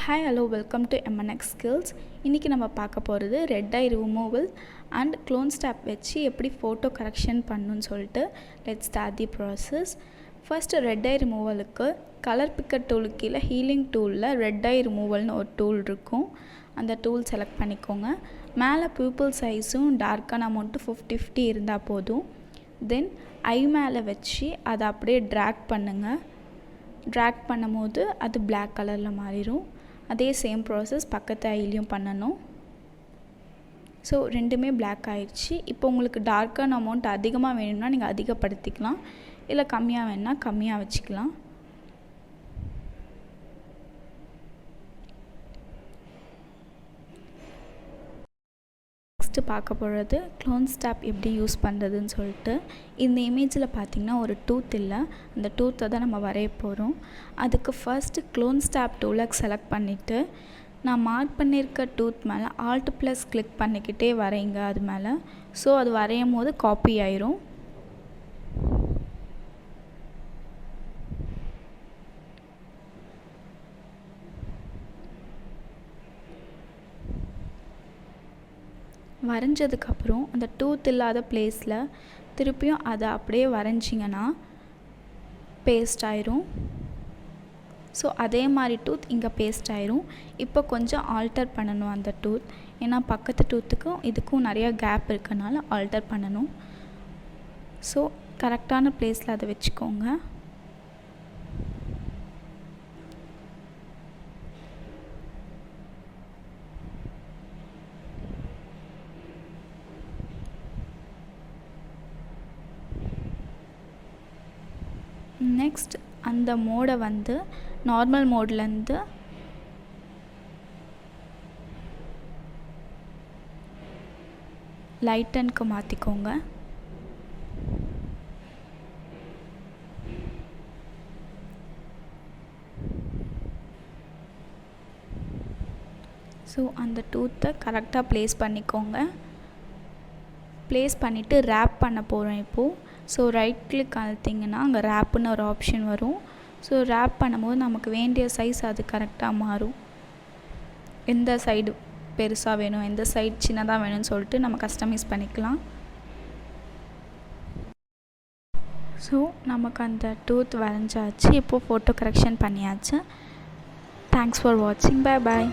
Hi, hello, welcome to MNXSKILLS. இன்றைக்கி நம்ம பார்க்க போகிறது red eye removal and clone stamp வச்சு எப்படி ஃபோட்டோ கரெக்ஷன் பண்ணணுன்னு சொல்லிட்டு let's start the process. First red eye ரிமூவலுக்கு கலர் பிக்கர் டூலுக்கு கீழே ஹீலிங் டூலில் ரெட் ஐ ரிமூவல்னு ஒரு டூல் இருக்கும். அந்த டூல் செலக்ட் பண்ணிக்கோங்க. மேலே பியூப்பிள் சைஸும் டார்க்கான அமௌண்ட்டு 50-50 இருந்தால் போதும். தென் ஐ மேலே வச்சு அதை அப்படியே ட்ராக் பண்ணுங்கள். ட்ராக் பண்ணும்போது அது பிளாக் கலரில் மாறிடும். அதே சேம் ப்ராசஸ் பக்கத்து ஐலையும் பண்ணணும். ஸோ ரெண்டுமே பிளாக் ஆயிடுச்சு. இப்போ உங்களுக்கு டார்க்கான அமௌண்ட் அதிகமாக வேணும்னா நீங்கள் அதிகப்படுத்திக்கலாம், இல்லை கம்மியாக வேணும்னா கம்மியாக வச்சுக்கலாம். நெக்ஸ்ட்டு பார்க்க போகிறது க்ளோன் ஸ்டாப் எப்படி யூஸ் பண்ணுறதுன்னு சொல்லிட்டு. இந்த இமேஜில் பார்த்திங்கன்னா ஒரு டூத் இல்லை, அந்த டூத்தை தான் நம்ம வரைய போகிறோம். அதுக்கு ஃபர்ஸ்ட்டு க்ளோன் ஸ்டாப் டூலை செலக்ட் பண்ணிவிட்டு நான் மார்க் பண்ணியிருக்க டூத் மேலே Alt+ கிளிக் பண்ணிக்கிட்டே வரைங்க அது மேலே. ஸோ அது வரையும் போது காப்பி ஆயிரும். வரைஞ்சதுக்கப்புறம் அந்த டூத் இல்லாத பிளேஸில் திருப்பியும் அதை அப்படியே வரைஞ்சிங்கன்னா பேஸ்ட் ஆயிரும். ஸோ அதே மாதிரி டூத் இங்கே பேஸ்ட் ஆயிரும். இப்போ கொஞ்சம் ஆல்டர் பண்ணணும் அந்த டூத், ஏன்னா பக்கத்து டூத்துக்கும் இதுக்கும் நிறையா கேப் இருக்கனால ஆல்டர் பண்ணணும். ஸோ கரெக்டான பிளேஸில் அதை வச்சுக்கோங்க. நெக்ஸ்ட் அந்த மோடை வந்து நார்மல் மோட்லேருந்து லைட்டனுக்கு மாற்றிக்கோங்க. ஸோ அந்த டூத்தை கரெக்டாக ப்ளேஸ் பண்ணிக்கோங்க. ப்ளேஸ் பண்ணிவிட்டு ரேப் பண்ண போகிறோம் இப்போது. ஸோ ரைட் கிளிக் அழுத்திங்கன்னா அங்கே ரேப்புன்னு ஒரு ஆப்ஷன் வரும். ஸோ ரேப் பண்ணும்போது நமக்கு வேண்டிய சைஸ் அது கரெக்டாக மாறும். எந்த சைடு பெருசாக வேணும், எந்த சைடு சின்னதாக வேணும்னு சொல்லிட்டு நம்ம கஸ்டமைஸ் பண்ணிக்கலாம். ஸோ நமக்கு அந்த டூத் வரைஞ்சாச்சு. இப்போது ஃபோட்டோ கரெக்ஷன் பண்ணியாச்சு. தேங்க்ஸ் ஃபார் வாட்சிங். Bye bye.